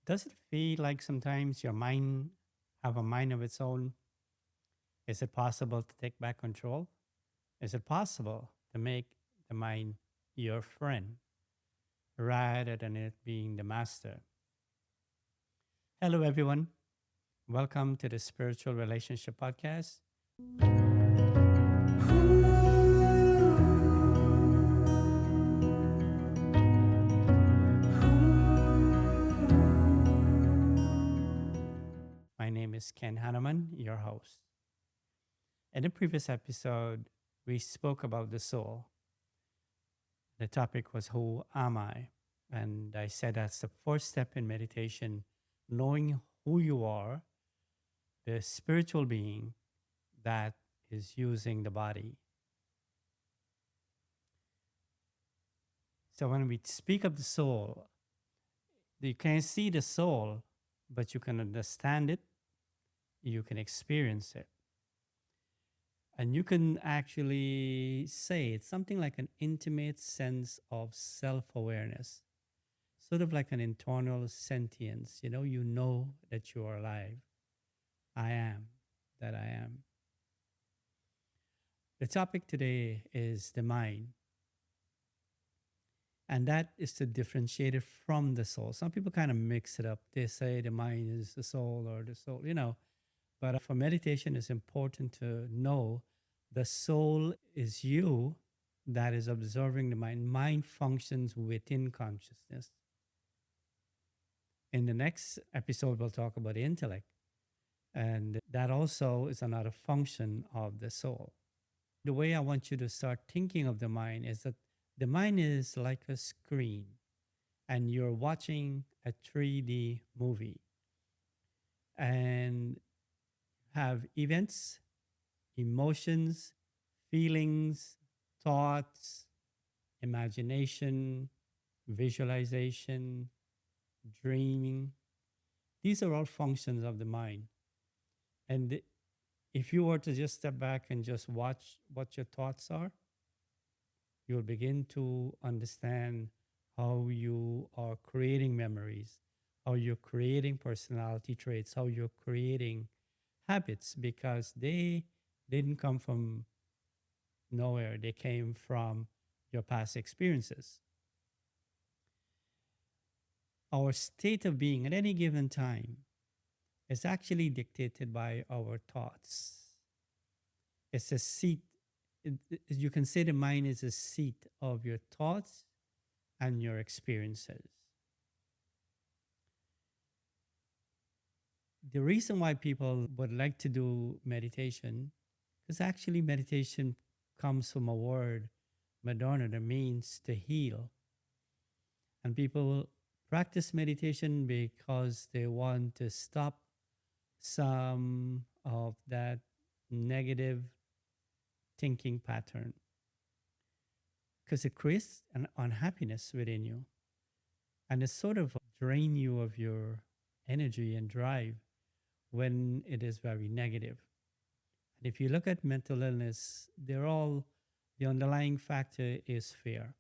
Does it feel like sometimes your mind have a mind of its own? Is it possible to take back control? Is it possible to make the mind your friend rather than it being the master? Hello, everyone. Welcome to the Spiritual Relationship Podcast. My name is Ken Hanneman, your host. In the previous episode, we spoke about the soul. The topic was Who am I? And I said that's the first step in meditation, knowing who you are, the spiritual being that is using the body. So when we speak of the soul, you can't see the soul, but you can understand it, you can experience it. And you can actually say it's something like an intimate sense of self awareness, sort of like an internal sentience. You know that you are alive. I am that I am. The topic today is the mind, and that is to differentiate it from the soul. Some people kind of mix it up. They say the mind is the soul or the soul. But for meditation, it's important to know the soul is you that is observing the mind. Mind functions within consciousness. In the next episode, we'll talk about the intellect. And that also is another function of the soul. The way I want you to start thinking of the mind is that the mind is like a screen and you're watching a 3D movie and have events, emotions, feelings, thoughts, imagination, visualization, dreaming. These are all functions of the mind. And if you were to just step back and just watch what your thoughts are, you'll begin to understand how you are creating memories, how you're creating personality traits, how you're creating habits because they didn't come from nowhere. They came from your past experiences. Our state of being at any given time is actually dictated by our thoughts. It's a seat. You can say the mind is a seat of your thoughts and your experiences. The reason why people would like to do meditation is actually meditation comes from a word, Madonna, that means to heal. And people practice meditation because they want to stop some of that negative thinking pattern because it creates an unhappiness within you and it sort of drain you of your energy and drive when it is very negative. And if you look at mental illness, the underlying factor is fear.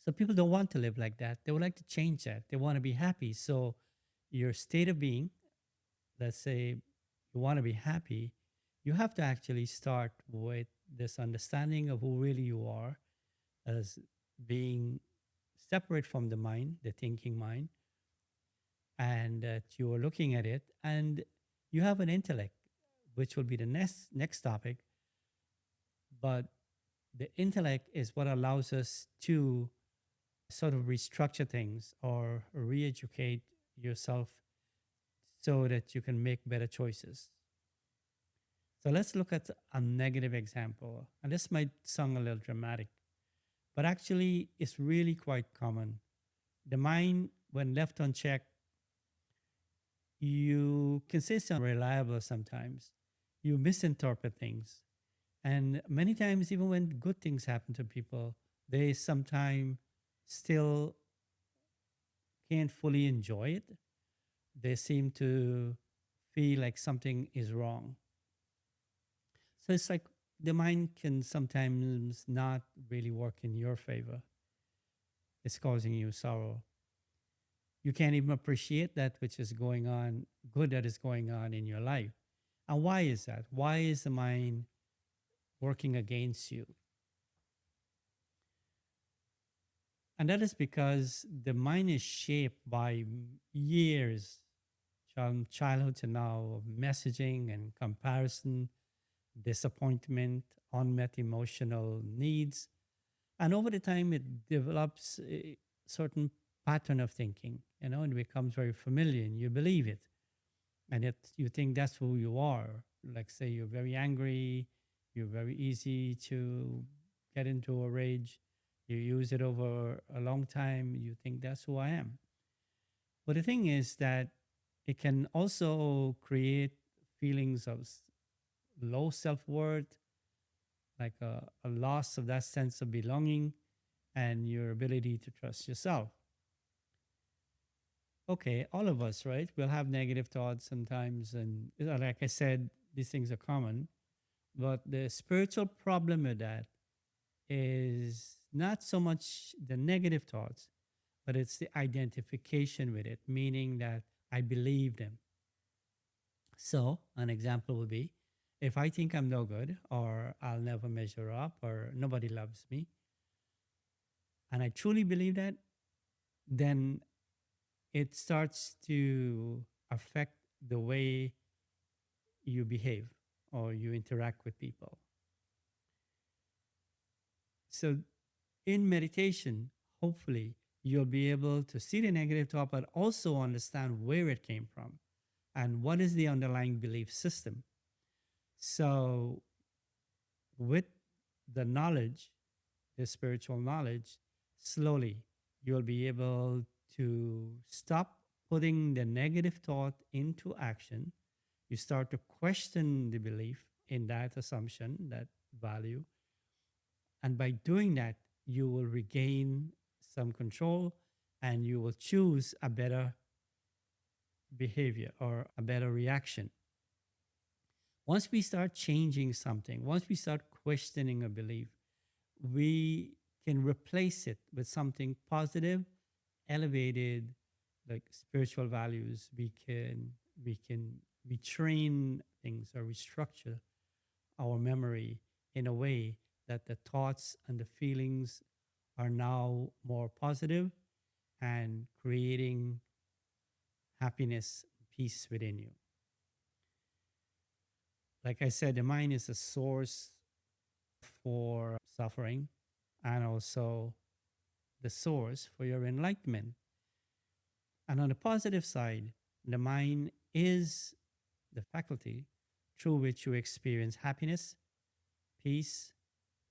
So people don't want to live like that. They would like to change that. They want to be happy. So your state of being, let's say you want to be happy, you have to actually start with this understanding of who really you are as being separate from the mind, the thinking mind, and that you are looking at it and you have an intellect, which will be the next topic. But the intellect is what allows us to sort of restructure things or re-educate yourself so that you can make better choices. So let's look at a negative example. And this might sound a little dramatic, but actually it's really quite common. The mind, when left unchecked, you can say it's unreliable sometimes. You misinterpret things. And many times, even when good things happen to people, they sometimes still can't fully enjoy it. They seem to feel like something is wrong. So it's like the mind can sometimes not really work in your favor. It's causing you sorrow. You can't even appreciate that which is going on, good that is going on in your life. And why is that? Why is the mind working against you? And that is because the mind is shaped by years from childhood to now of messaging and comparison, disappointment, unmet emotional needs. And over the time, it develops a certain pattern of thinking, and it becomes very familiar and you believe it. And yet you think that's who you are. Like, say, you're very angry, you're very easy to get into a rage, you use it over a long time, you think that's who I am. But the thing is that it can also create feelings of low self worth, like a loss of that sense of belonging and your ability to trust yourself. Okay, all of us, right? We'll have negative thoughts sometimes. And like I said, these things are common. But the spiritual problem with that is not so much the negative thoughts, but it's the identification with it, meaning that I believe them. So, an example would be if I think I'm no good, or I'll never measure up, or nobody loves me, and I truly believe that, then it starts to affect the way you behave or you interact with people. So, in meditation, hopefully, you'll be able to see the negative thought, but also understand where it came from and what is the underlying belief system. So, with the knowledge, the spiritual knowledge, slowly you'll be able to stop putting the negative thought into action. You start to question the belief in that assumption, that value. And by doing that, you will regain some control and you will choose a better behavior or a better reaction. Once we start changing something, once we start questioning a belief, we can replace it with something positive, elevated, like spiritual values. We can retrain things or restructure our memory in a way that the thoughts and the feelings are now more positive and creating happiness, peace within you. Like I said, the mind is a source for suffering and also the source for your enlightenment. And on the positive side, the mind is the faculty through which you experience happiness, peace,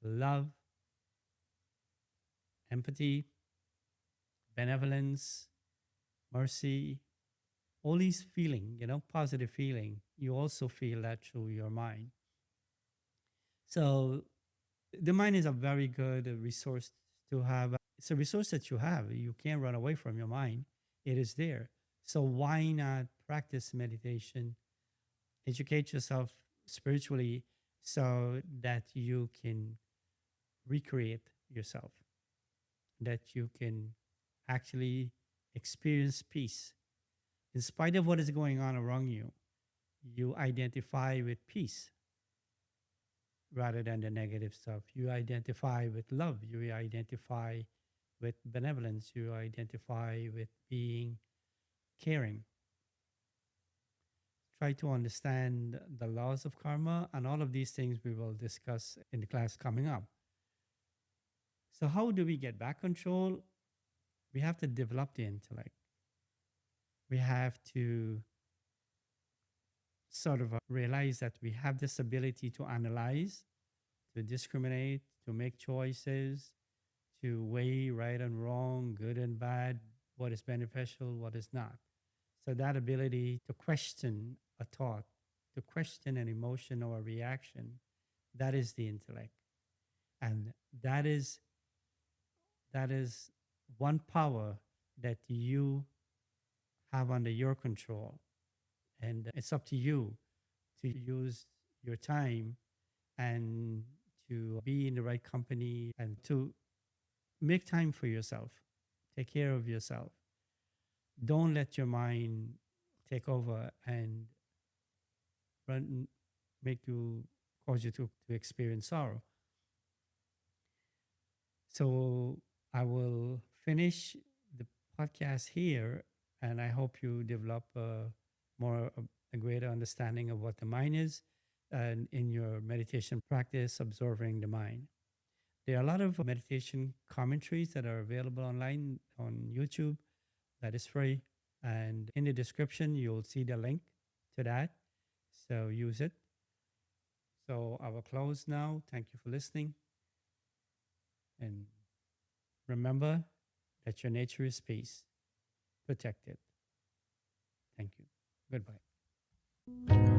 love, empathy, benevolence, mercy, all these feeling, positive feeling. You also feel that through your mind. So the mind is a very good resource to have. It's a resource that you have. You can't run away from your mind. It is there. So why not practice meditation, educate yourself spiritually so that you can recreate yourself, that you can actually experience peace. In spite of what is going on around you, you identify with peace rather than the negative stuff. You identify with love. You identify with benevolence. You identify with being caring. Try to understand the laws of karma, and all of these things we will discuss in the class coming up. So, how do we get back control? We have to develop the intellect. We have to sort of realize that we have this ability to analyze, to discriminate, to make choices, to weigh right and wrong, good and bad, what is beneficial, what is not. So that ability to question a thought, to question an emotion or a reaction, that is the intellect. And that is one power that you have under your control. And it's up to you to use your time and to be in the right company and to make time for yourself. Take care of yourself. Don't let your mind take over and run, make you, cause you to experience sorrow. So I will finish the podcast here, and I hope you develop a greater understanding of what the mind is, and in your meditation practice, observing the mind. There are a lot of meditation commentaries that are available online on YouTube that is free. And in the description, you'll see the link to that. So use it. So I will close now. Thank you for listening. And remember that your nature is peace. Protect it. Thank you. Goodbye.